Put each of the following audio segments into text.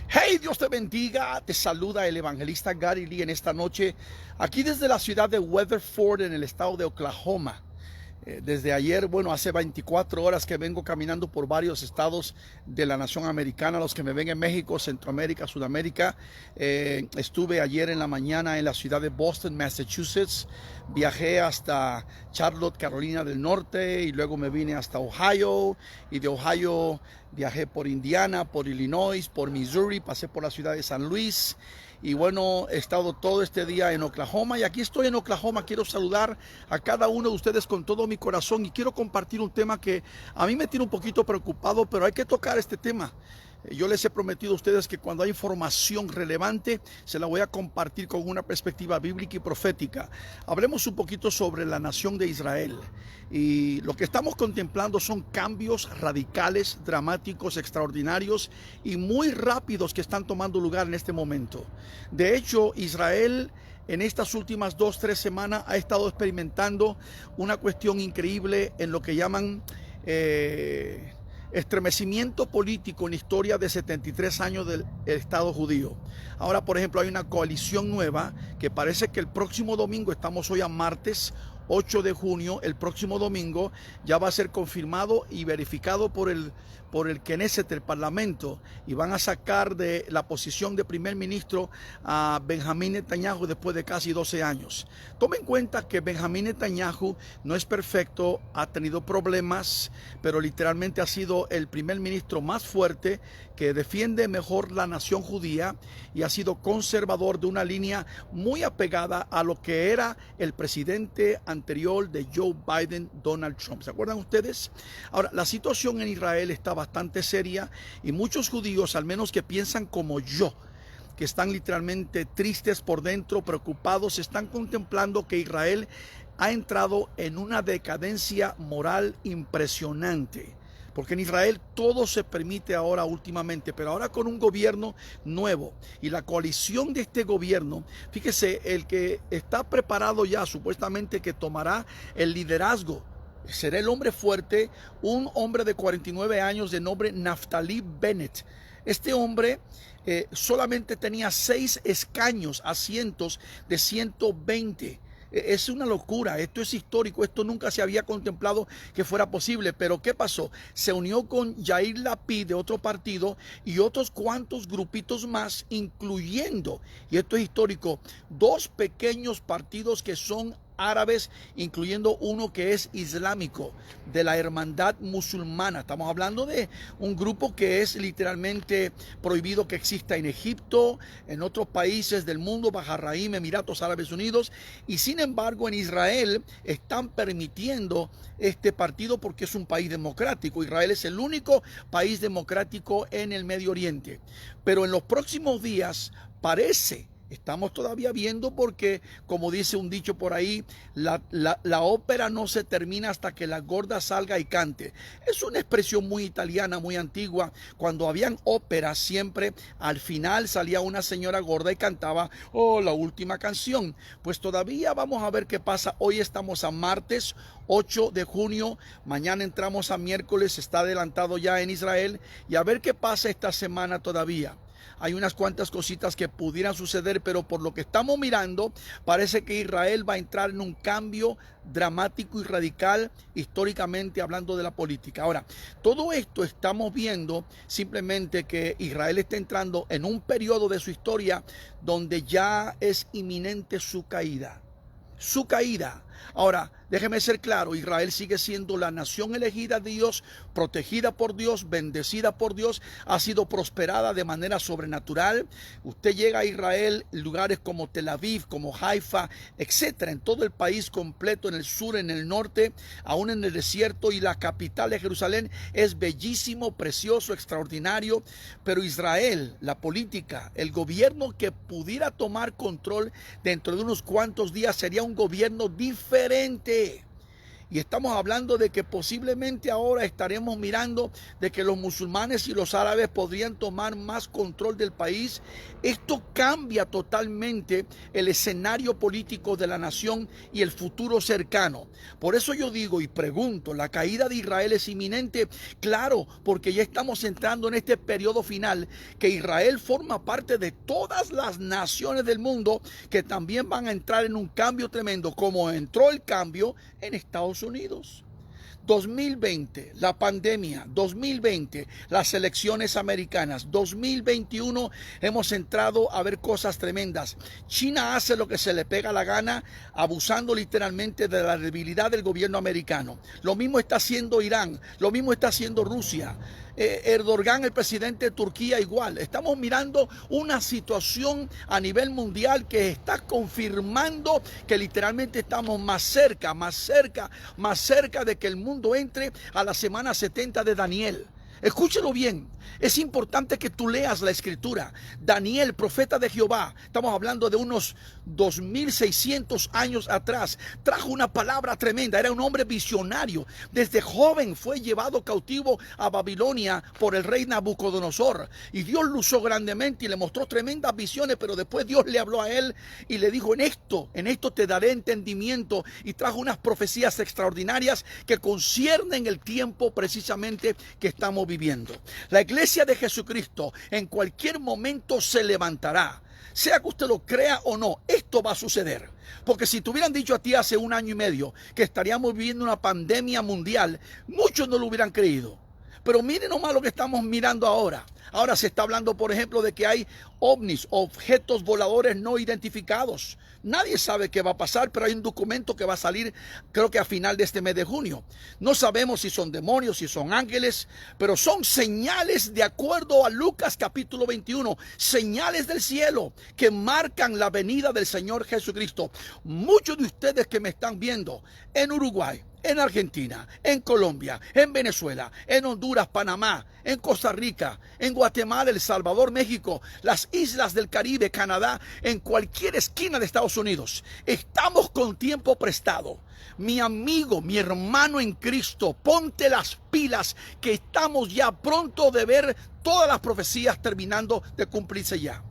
Hey, Dios te bendiga. Te saluda el evangelista Gary Lee en esta noche, aquí desde la ciudad de Weatherford, en el estado de Oklahoma. Desde ayer, bueno, hace 24 horas que vengo caminando por varios estados de la nación americana. Los que me ven en México, Centroamérica, Sudamérica. Estuve ayer en la mañana en la ciudad de Boston, Massachusetts. Viajé hasta Charlotte, Carolina del Norte, y luego me vine hasta Ohio, y de Ohio viajé por Indiana, por Illinois, por Missouri, pasé por la ciudad de San Luis. Y bueno, he estado todo este día en Oklahoma, y aquí estoy en Oklahoma. Quiero saludar a cada uno de ustedes con todo mi corazón, y quiero compartir un tema que a mí me tiene un poquito preocupado, pero hay que tocar este tema. Yo les he prometido a ustedes que cuando hay información relevante se la voy a compartir con una perspectiva bíblica y profética. Hablemos un poquito sobre la nación de Israel. Y lo que estamos contemplando son cambios radicales, dramáticos, extraordinarios y muy rápidos que están tomando lugar en este momento. De hecho, Israel en estas últimas 2-3 semanas ha estado experimentando una cuestión increíble en lo que llaman estremecimiento político en la historia de 73 años del Estado judío. Ahora, por ejemplo, hay una coalición nueva que parece que el próximo domingo, estamos hoy a martes 8 de junio, el próximo domingo ya va a ser confirmado y verificado por el Knesset, el Parlamento, y van a sacar de la posición de primer ministro a Benjamín Netanyahu después de casi 12 años. Tomen en cuenta que Benjamín Netanyahu no es perfecto, ha tenido problemas, pero literalmente ha sido el primer ministro más fuerte, que defiende mejor la nación judía, y ha sido conservador, de una línea muy apegada a lo que era el presidente anterior de Joe Biden, Donald Trump. ¿Se acuerdan ustedes? Ahora, la situación en Israel está bastante seria, y muchos judíos, al menos que piensan como yo, que están literalmente tristes por dentro, preocupados, están contemplando que Israel ha entrado en una decadencia moral impresionante. Porque en Israel todo se permite ahora últimamente, pero ahora con un gobierno nuevo y la coalición de este gobierno, fíjese, el que está preparado ya supuestamente que tomará el liderazgo, será el hombre fuerte, un hombre de 49 años de nombre Naftali Bennett. Este hombre solamente tenía 6 escaños, asientos de 120. Es una locura, esto es histórico, esto nunca se había contemplado que fuera posible. Pero ¿qué pasó? Se unió con Yair Lapid de otro partido y otros cuantos grupitos más, incluyendo, y esto es histórico, 2 pequeños partidos que son árabes, incluyendo uno que es islámico, de la hermandad musulmana. Estamos hablando de un grupo que es literalmente prohibido que exista en Egipto, en otros países del mundo, Bahrein, Emiratos Árabes Unidos, y sin embargo en Israel están permitiendo este partido porque es un país democrático. Israel es el único país democrático en el Medio Oriente. Pero en los próximos días parece, estamos todavía viendo, porque como dice un dicho por ahí, la ópera no se termina hasta que la gorda salga y cante. Es una expresión muy italiana, muy antigua. Cuando habían óperas, siempre al final salía una señora gorda y cantaba la última canción. Pues todavía vamos a ver qué pasa. Hoy estamos a martes 8 de junio, mañana entramos a miércoles, está adelantado ya en Israel, y a ver qué pasa esta semana todavía. Hay unas cuantas cositas que pudieran suceder, pero por lo que estamos mirando, parece que Israel va a entrar en un cambio dramático y radical, históricamente hablando de la política. Ahora, todo esto estamos viendo simplemente que Israel está entrando en un periodo de su historia donde ya es inminente su caída. Su caída. Ahora, déjeme ser claro, Israel sigue siendo la nación elegida de Dios, protegida por Dios, bendecida por Dios, ha sido prosperada de manera sobrenatural. Usted llega a Israel, lugares como Tel Aviv, como Haifa, etcétera, en todo el país completo, en el sur, en el norte, aún en el desierto, y la capital de Jerusalén es bellísimo, precioso, extraordinario. Pero Israel, la política, el gobierno que pudiera tomar control dentro de unos cuantos días sería un gobierno diferente. Y estamos hablando de que posiblemente ahora estaremos mirando de que los musulmanes y los árabes podrían tomar más control del país. Esto cambia totalmente el escenario político de la nación y el futuro cercano. Por eso yo digo y pregunto, ¿la caída de Israel es inminente? Claro, porque ya estamos entrando en este periodo final, que Israel forma parte de todas las naciones del mundo que también van a entrar en un cambio tremendo, como entró el cambio en Estados Unidos. 2020, la pandemia, 2020, las elecciones americanas, 2021 hemos entrado a ver cosas tremendas. China hace lo que se le pega la gana, abusando literalmente de la debilidad del gobierno americano. Lo mismo está haciendo Irán, lo mismo está haciendo Rusia. Erdogan, el presidente de Turquía, igual. Estamos mirando una situación a nivel mundial que está confirmando que literalmente estamos más cerca de que el mundo entre a la semana 70 de Daniel. Escúchelo bien, es importante que tú leas la escritura. Daniel, profeta de Jehová, estamos hablando de unos 2600 años atrás, trajo una palabra tremenda. Era un hombre visionario. Desde joven fue llevado cautivo a Babilonia por el rey Nabucodonosor, y Dios lo usó grandemente y le mostró tremendas visiones. Pero después Dios le habló a él y le dijo: en esto te daré entendimiento, y trajo unas profecías extraordinarias que conciernen el tiempo precisamente que estamos viviendo. La iglesia de Jesucristo en cualquier momento se levantará. Sea que usted lo crea o no, esto va a suceder. Porque si te hubieran dicho a ti hace 1 año y medio que estaríamos viviendo una pandemia mundial, muchos no lo hubieran creído. Pero miren nomás lo que estamos mirando ahora. Ahora se está hablando, por ejemplo, de que hay ovnis, objetos voladores no identificados. Nadie sabe qué va a pasar, pero hay un documento que va a salir, creo que a final de este mes de junio. No sabemos si son demonios, si son ángeles, pero son señales, de acuerdo a Lucas capítulo 21, señales del cielo que marcan la venida del Señor Jesucristo. Muchos de ustedes que me están viendo en Uruguay, en Argentina, en Colombia, en Venezuela, en Honduras, Panamá, en Costa Rica, en Guatemala, El Salvador, México, las islas del Caribe, Canadá, en cualquier esquina de Estados Unidos, estamos con tiempo prestado. Mi amigo, mi hermano en Cristo, ponte las pilas, que estamos ya pronto de ver todas las profecías terminando de cumplirse ya.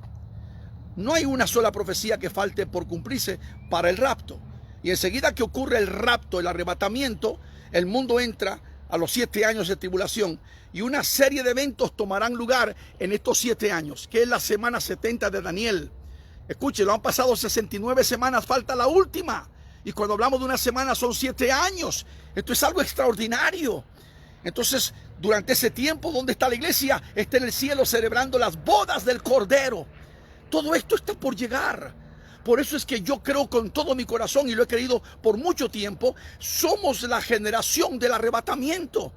No hay una sola profecía que falte por cumplirse para el rapto. Y enseguida que ocurre el rapto, el arrebatamiento, el mundo entra a los 7 años de tribulación, y una serie de eventos tomarán lugar en estos 7 años, que es la semana 70 de Daniel. Escúchelo, han pasado 69 semanas, falta la última. Y cuando hablamos de una semana son 7 años. Esto es algo extraordinario. Entonces, durante ese tiempo, ¿dónde está la iglesia? Está en el cielo celebrando las bodas del Cordero. Todo esto está por llegar. Por eso es que yo creo con todo mi corazón, y lo he creído por mucho tiempo, somos la generación del arrebatamiento.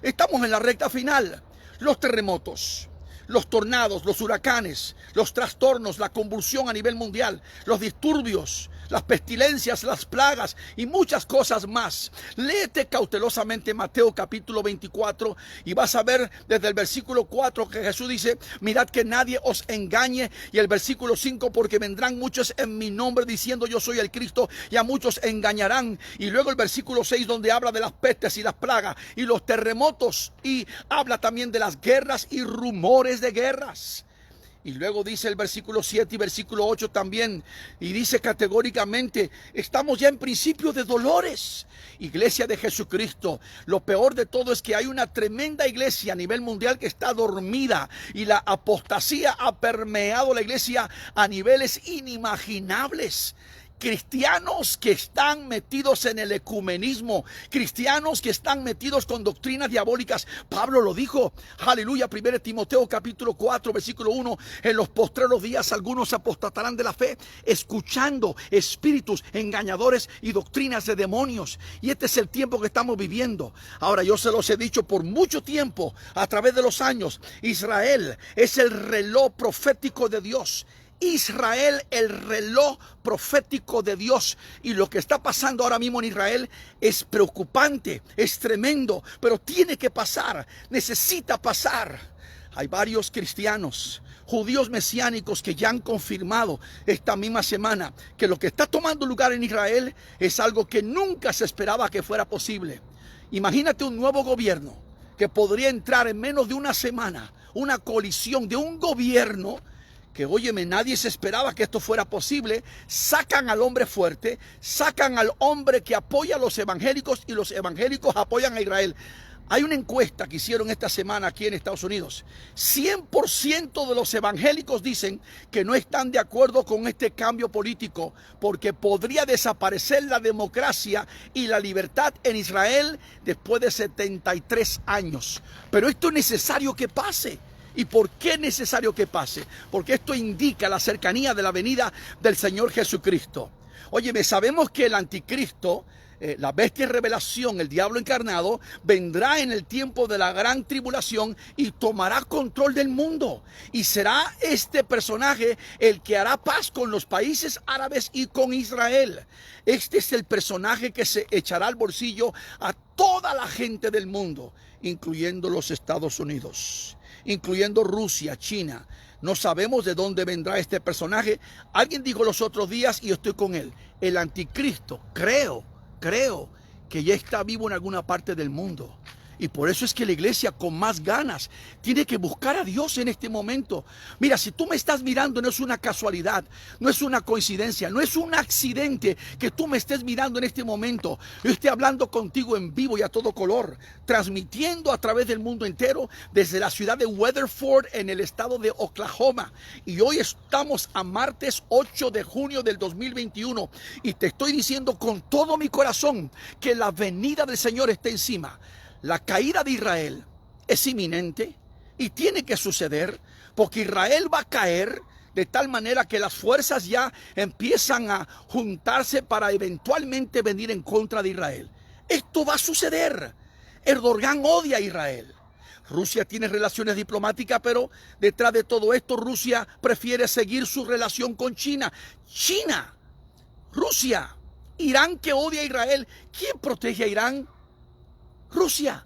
Estamos en la recta final. Los terremotos, los tornados, los huracanes, los trastornos, la convulsión a nivel mundial, los disturbios, las pestilencias, las plagas y muchas cosas más. Léete cautelosamente Mateo capítulo 24 y vas a ver desde el versículo 4 que Jesús dice: mirad que nadie os engañe. Y el versículo 5: porque vendrán muchos en mi nombre diciendo yo soy el Cristo, y a muchos engañarán. Y luego el versículo 6, donde habla de las pestes y las plagas y los terremotos, y habla también de las guerras y rumores de guerras. Y luego dice el versículo 7 y versículo 8 también, y dice categóricamente: estamos ya en principio de dolores. Iglesia de Jesucristo, lo peor de todo es que hay una tremenda iglesia a nivel mundial que está dormida, y la apostasía ha permeado la iglesia a niveles inimaginables. Cristianos que están metidos en el ecumenismo, cristianos que están metidos con doctrinas diabólicas. Pablo lo dijo, aleluya, 1 Timoteo capítulo 4 versículo 1: en los postreros días algunos apostatarán de la fe, escuchando espíritus engañadores y doctrinas de demonios. Y este es el tiempo que estamos viviendo. Ahora, yo se los he dicho por mucho tiempo, a través de los años, Israel es el reloj profético de Dios. Israel, el reloj profético de Dios. Y lo que está pasando ahora mismo en Israel es preocupante, es tremendo, pero tiene que pasar, necesita pasar. Hay varios cristianos, judíos mesiánicos, que ya han confirmado esta misma semana que lo que está tomando lugar en Israel es algo que nunca se esperaba que fuera posible. Imagínate un nuevo gobierno que podría entrar en menos de una semana, una coalición de un gobierno que, óyeme, nadie se esperaba que esto fuera posible. Sacan al hombre fuerte, sacan al hombre que apoya a los evangélicos, y los evangélicos apoyan a Israel. Hay una encuesta que hicieron esta semana aquí en Estados Unidos. 100% de los evangélicos dicen que no están de acuerdo con este cambio político, porque podría desaparecer la democracia y la libertad en Israel después de 73 años. Pero esto es necesario que pase. ¿Y por qué es necesario que pase? Porque esto indica la cercanía de la venida del Señor Jesucristo. Óyeme, sabemos que el anticristo, la bestia en revelación, el diablo encarnado, vendrá en el tiempo de la gran tribulación y tomará control del mundo. Y será este personaje el que hará paz con los países árabes y con Israel. Este es el personaje que se echará al bolsillo a toda la gente del mundo, incluyendo los Estados Unidos, incluyendo Rusia, China. No sabemos de dónde vendrá este personaje. Alguien dijo los otros días, y yo estoy con él, el anticristo, creo que ya está vivo en alguna parte del mundo. Y por eso es que la iglesia con más ganas tiene que buscar a Dios en este momento. Mira, si tú me estás mirando, no es una casualidad, no es una coincidencia, no es un accidente que tú me estés mirando en este momento. Yo estoy hablando contigo en vivo y a todo color, transmitiendo a través del mundo entero desde la ciudad de Weatherford en el estado de Oklahoma. Y hoy estamos a martes 8 de junio del 2021 y te estoy diciendo con todo mi corazón que la venida del Señor está encima. La caída de Israel es inminente y tiene que suceder, porque Israel va a caer de tal manera que las fuerzas ya empiezan a juntarse para eventualmente venir en contra de Israel. Esto va a suceder. Erdogan odia a Israel. Rusia tiene relaciones diplomáticas, pero detrás de todo esto Rusia prefiere seguir su relación con China. Rusia, Irán, que odia a Israel. ¿Quién protege a Irán? Rusia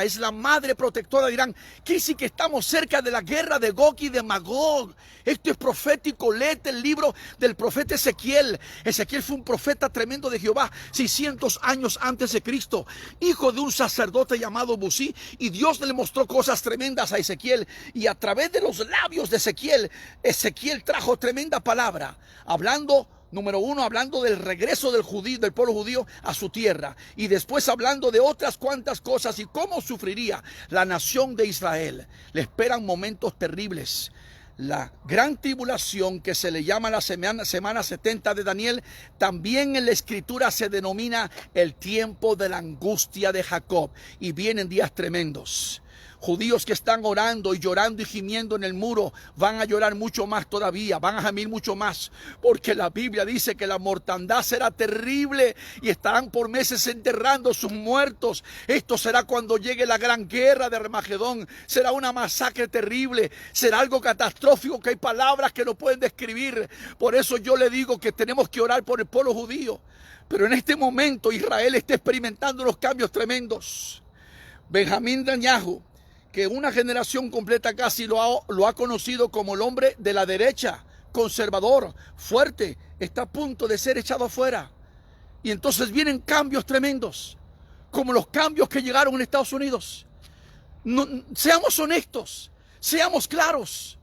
es la madre protectora de Irán. Quiere decir que estamos cerca de la guerra de Gog y de Magog. Esto es profético. Léete el libro del profeta Ezequiel. Ezequiel fue un profeta tremendo de Jehová, 600 años antes de Cristo, hijo de un sacerdote llamado Busí, y Dios le mostró cosas tremendas a Ezequiel, y a través de los labios de Ezequiel trajo tremenda palabra, hablando, número uno, hablando del regreso del pueblo judío a su tierra, y después hablando de otras cuantas cosas y cómo sufriría la nación de Israel. Le esperan momentos terribles. La gran tribulación, que se le llama la semana 70 de Daniel, también en la escritura se denomina el tiempo de la angustia de Jacob, y vienen días tremendos. Judíos que están orando y llorando y gimiendo en el muro van a llorar mucho más todavía, van a gemir mucho más, porque la Biblia dice que la mortandad será terrible y estarán por meses enterrando sus muertos. Esto será cuando llegue la gran guerra de Armagedón. Será una masacre terrible, será algo catastrófico que hay palabras que no pueden describir. Por eso yo le digo que tenemos que orar por el pueblo judío. Pero en este momento Israel está experimentando unos cambios tremendos. Benjamín Netanyahu, que una generación completa casi lo ha conocido como el hombre de la derecha, conservador, fuerte, está a punto de ser echado afuera. Y entonces vienen cambios tremendos, como los cambios que llegaron en Estados Unidos. No, seamos honestos, seamos claros.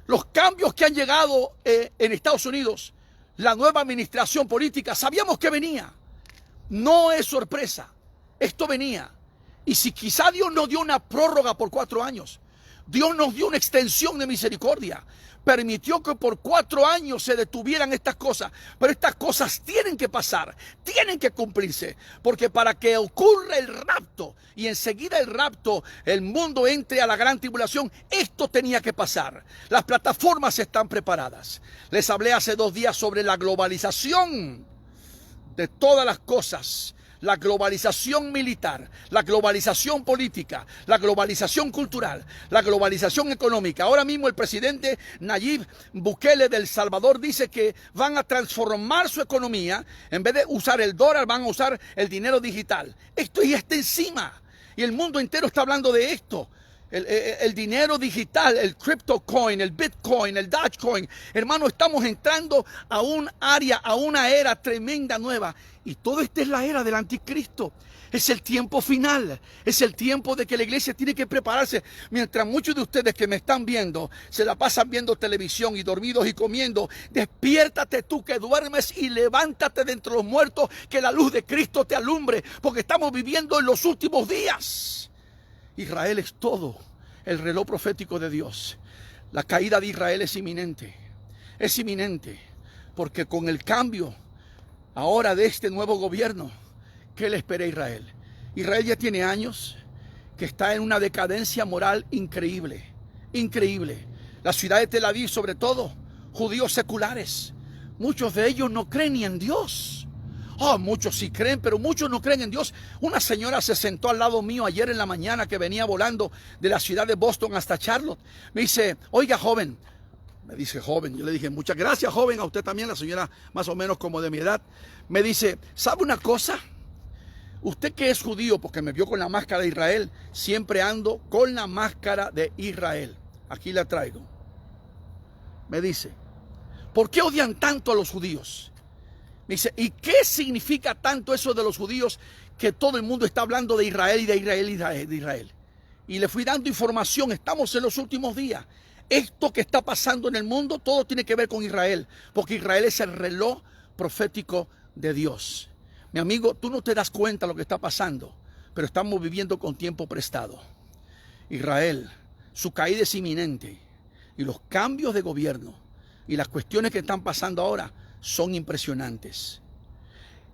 Los cambios que han llegado en Estados Unidos, la nueva administración política, sabíamos que venía. No es sorpresa, esto venía. Y si quizá Dios nos dio una prórroga por 4 años, Dios nos dio una extensión de misericordia, permitió que por 4 años se detuvieran estas cosas, pero estas cosas tienen que pasar, tienen que cumplirse, porque para que ocurra el rapto y enseguida el rapto, el mundo entre a la gran tribulación, esto tenía que pasar. Las plataformas están preparadas. Les hablé hace 2 días sobre la globalización de todas las cosas. La globalización militar, la globalización política, la globalización cultural, la globalización económica. Ahora mismo el presidente Nayib Bukele de El Salvador dice que van a transformar su economía. En vez de usar el dólar, van a usar el dinero digital. Esto ya está encima y el mundo entero está hablando de esto. el dinero digital, el cryptocoin, el bitcoin, el dogecoin. Hermano, estamos entrando a un área, a una era tremenda nueva. Y todo esta es la era del anticristo. Es el tiempo final. Es el tiempo de que la iglesia tiene que prepararse. Mientras muchos de ustedes que me están viendo se la pasan viendo televisión y dormidos y comiendo, despiértate tú que duermes y levántate de entre los muertos, que la luz de Cristo te alumbre, porque estamos viviendo en los últimos días. Israel es todo el reloj profético de Dios. La caída de Israel es inminente. Es inminente, porque con el cambio ahora de este nuevo gobierno, ¿qué le espera a Israel? Israel ya tiene años que está en una decadencia moral increíble, increíble. La ciudad de Tel Aviv, sobre todo, judíos seculares, muchos de ellos no creen ni en Dios. Oh, muchos sí creen, pero muchos no creen en Dios. Una señora se sentó al lado mío ayer en la mañana que venía volando de la ciudad de Boston hasta Charlotte. Me dice, oiga, joven. Me dice joven. Yo le dije, muchas gracias, joven. A usted también, la señora más o menos como de mi edad. Me dice, ¿sabe una cosa? Usted que es judío, porque me vio con la máscara de Israel, siempre ando con la máscara de Israel. Aquí la traigo. Me dice, ¿por qué odian tanto a los judíos? Me dice, ¿y qué significa tanto eso de los judíos que todo el mundo está hablando de Israel y de Israel y de Israel? Y le fui dando información. Estamos en los últimos días. Esto que está pasando en el mundo, todo tiene que ver con Israel, porque Israel es el reloj profético de Dios. Mi amigo, tú no te das cuenta de lo que está pasando, pero estamos viviendo con tiempo prestado. Israel, su caída es inminente, y los cambios de gobierno y las cuestiones que están pasando ahora son impresionantes.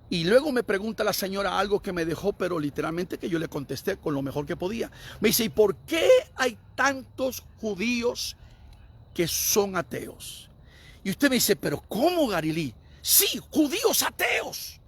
Y luego me pregunta la señora algo que me dejó, pero literalmente que yo le contesté con lo mejor que podía. Me dice, ¿y por qué hay tantos judíos que son ateos? Y usted me dice, ¿pero cómo, Garilí? Sí, judíos ateos.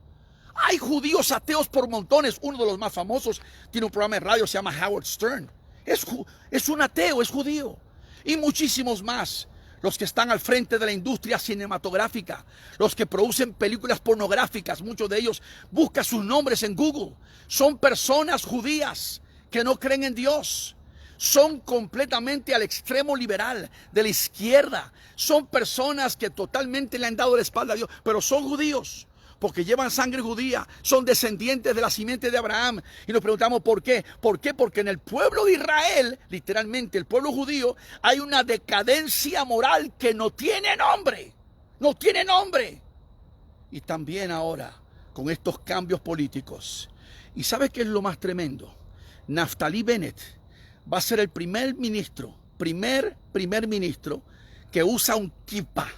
Hay judíos ateos por montones. Uno de los más famosos tiene un programa de radio, se llama Howard Stern. Es un ateo, es judío. Y muchísimos más. Los que están al frente de la industria cinematográfica, los que producen películas pornográficas, muchos de ellos, busca sus nombres en Google. Son personas judías que no creen en Dios. Son completamente al extremo liberal, de la izquierda. Son personas que totalmente le han dado la espalda a Dios, pero son judíos, porque llevan sangre judía, son descendientes de la simiente de Abraham. Y nos preguntamos ¿por qué? ¿Por qué? Porque en el pueblo de Israel, literalmente el pueblo judío, hay una decadencia moral que no tiene nombre. No tiene nombre. Y también ahora, con estos cambios políticos. ¿Y sabe qué es lo más tremendo? Naftali Bennett va a ser el primer ministro que usa un kippah.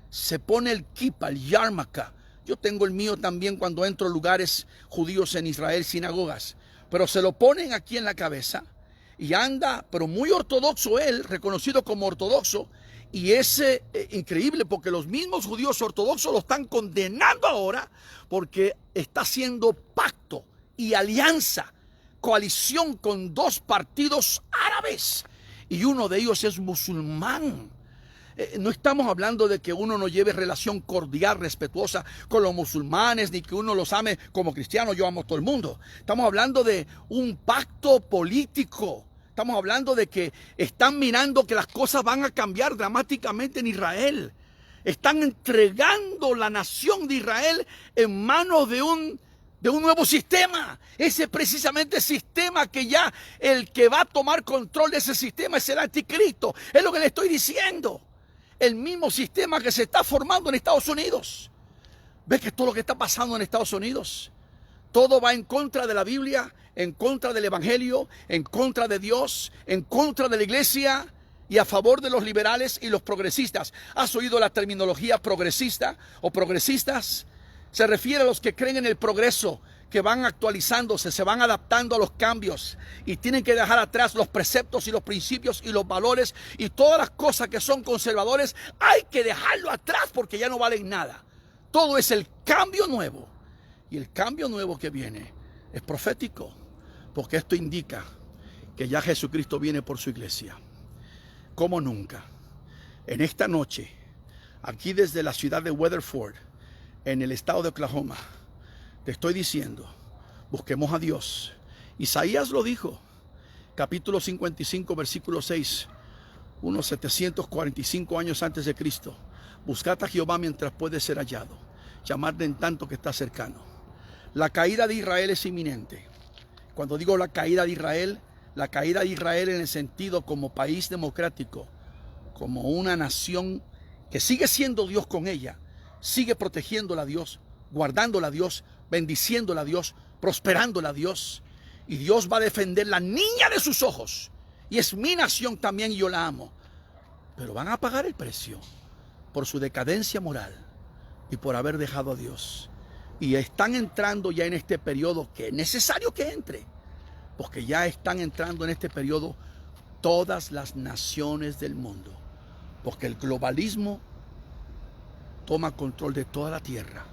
Se pone el kippah, el yarmulke. Yo tengo el mío también cuando entro a lugares judíos en Israel, sinagogas. Pero se lo ponen aquí en la cabeza y anda, pero muy ortodoxo él, reconocido como ortodoxo. Y es increíble porque los mismos judíos ortodoxos lo están condenando ahora porque está haciendo pacto y alianza, coalición con dos partidos árabes. Y uno de ellos es musulmán. No estamos hablando de que uno no lleve relación cordial, respetuosa con los musulmanes, ni que uno los ame como cristianos. Yo amo a todo el mundo. Estamos hablando de un pacto político. Estamos hablando de que están mirando que las cosas van a cambiar dramáticamente en Israel. Están entregando la nación de Israel en manos de un nuevo sistema. Ese precisamente sistema que ya el que va a tomar control de ese sistema es el anticristo. Es lo que le estoy diciendo. El mismo sistema que se está formando en Estados Unidos. ¿Ves que todo lo que está pasando en Estados Unidos? Todo va en contra de la Biblia, en contra del Evangelio, en contra de Dios, en contra de la iglesia y a favor de los liberales y los progresistas. ¿Has oído la terminología progresista o progresistas? Se refiere a los que creen en el progreso, que van actualizándose, se van adaptando a los cambios y tienen que dejar atrás los preceptos y los principios y los valores y todas las cosas que son conservadores. Hay que dejarlo atrás porque ya no valen nada. Todo es el cambio nuevo. Y el cambio nuevo que viene es profético, porque esto indica que ya Jesucristo viene por su iglesia. Como nunca. En esta noche, aquí desde la ciudad de Weatherford, en el estado de Oklahoma, te estoy diciendo, busquemos a Dios. Isaías lo dijo, capítulo 55, versículo 6, unos 745 años antes de Cristo. Buscad a Jehová mientras puede ser hallado, llamadle en tanto que está cercano. La caída de Israel es inminente. Cuando digo la caída de Israel en el sentido como país democrático, como una nación que sigue siendo Dios con ella, sigue protegiéndola a Dios, guardándola a Dios, bendiciéndola a Dios, prosperándola a Dios. Y Dios va a defender la niña de sus ojos. Y es mi nación también y yo la amo. Pero van a pagar el precio por su decadencia moral y por haber dejado a Dios. Y están entrando ya en este periodo que es necesario que entre. Porque ya están entrando en este periodo todas las naciones del mundo. Porque el globalismo toma control de toda la tierra.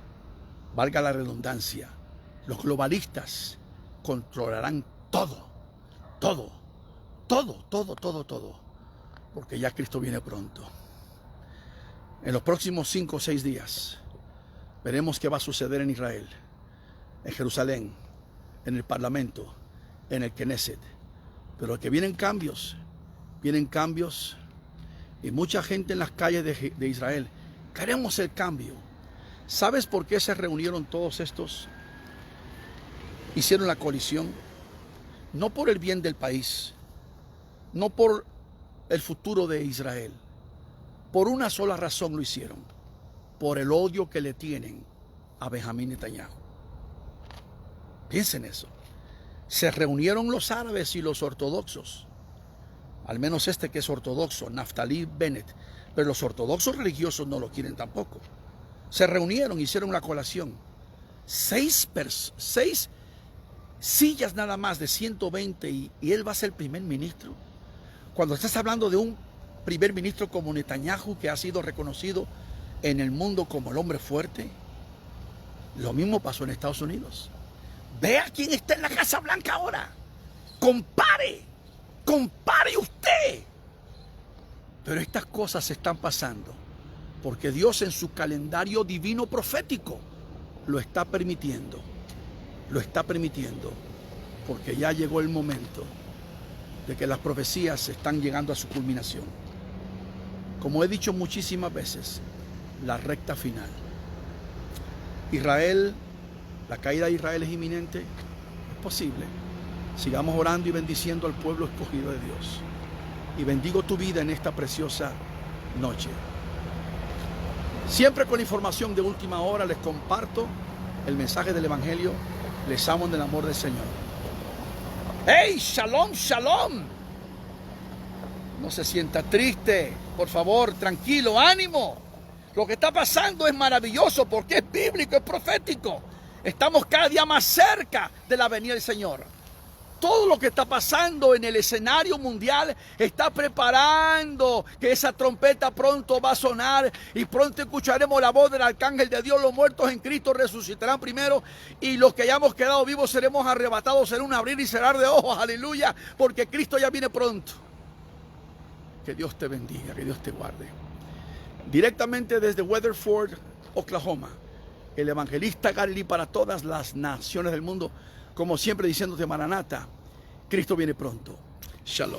Valga la redundancia. Los globalistas controlarán todo. Porque ya Cristo viene pronto. En los próximos 5 o 6 días veremos qué va a suceder en Israel, en Jerusalén, en el Parlamento, en el Knesset. Pero que vienen cambios y mucha gente en las calles de Israel. Queremos el cambio. ¿Sabes por qué se reunieron todos estos? Hicieron la coalición, no por el bien del país, no por el futuro de Israel. Por una sola razón lo hicieron: por el odio que le tienen a Benjamín Netanyahu. Piensen eso. Se reunieron los árabes y los ortodoxos, al menos este que es ortodoxo, Naftali Bennett, pero los ortodoxos religiosos no lo quieren tampoco. Se reunieron, hicieron una colación. 6 sillas nada más de 120 y él va a ser primer ministro. Cuando estás hablando de un primer ministro como Netanyahu, que ha sido reconocido en el mundo como el hombre fuerte, lo mismo pasó en Estados Unidos. Vea quién está en la Casa Blanca ahora. Compare usted. Pero estas cosas se están pasando porque Dios en su calendario divino profético lo está permitiendo. Lo está permitiendo porque ya llegó el momento de que las profecías están llegando a su culminación. Como he dicho muchísimas veces, la recta final. Israel, la caída de Israel es inminente. Es posible. Sigamos orando y bendiciendo al pueblo escogido de Dios. Y bendigo tu vida en esta preciosa noche. Siempre con información de última hora les comparto el mensaje del Evangelio. Les amo en el amor del Señor. ¡Hey! ¡Shalom, shalom! No se sienta triste. Por favor, tranquilo, ánimo. Lo que está pasando es maravilloso porque es bíblico, es profético. Estamos cada día más cerca de la venida del Señor. Todo lo que está pasando en el escenario mundial está preparando que esa trompeta pronto va a sonar y pronto escucharemos la voz del arcángel de Dios. Los muertos en Cristo resucitarán primero y los que hayamos quedado vivos seremos arrebatados en un abrir y cerrar de ojos. Aleluya, porque Cristo ya viene pronto. Que Dios te bendiga, que Dios te guarde. Directamente desde Weatherford, Oklahoma, el evangelista Gary Lee para todas las naciones del mundo. Como siempre diciéndote, Maranata, Cristo viene pronto. Shalom.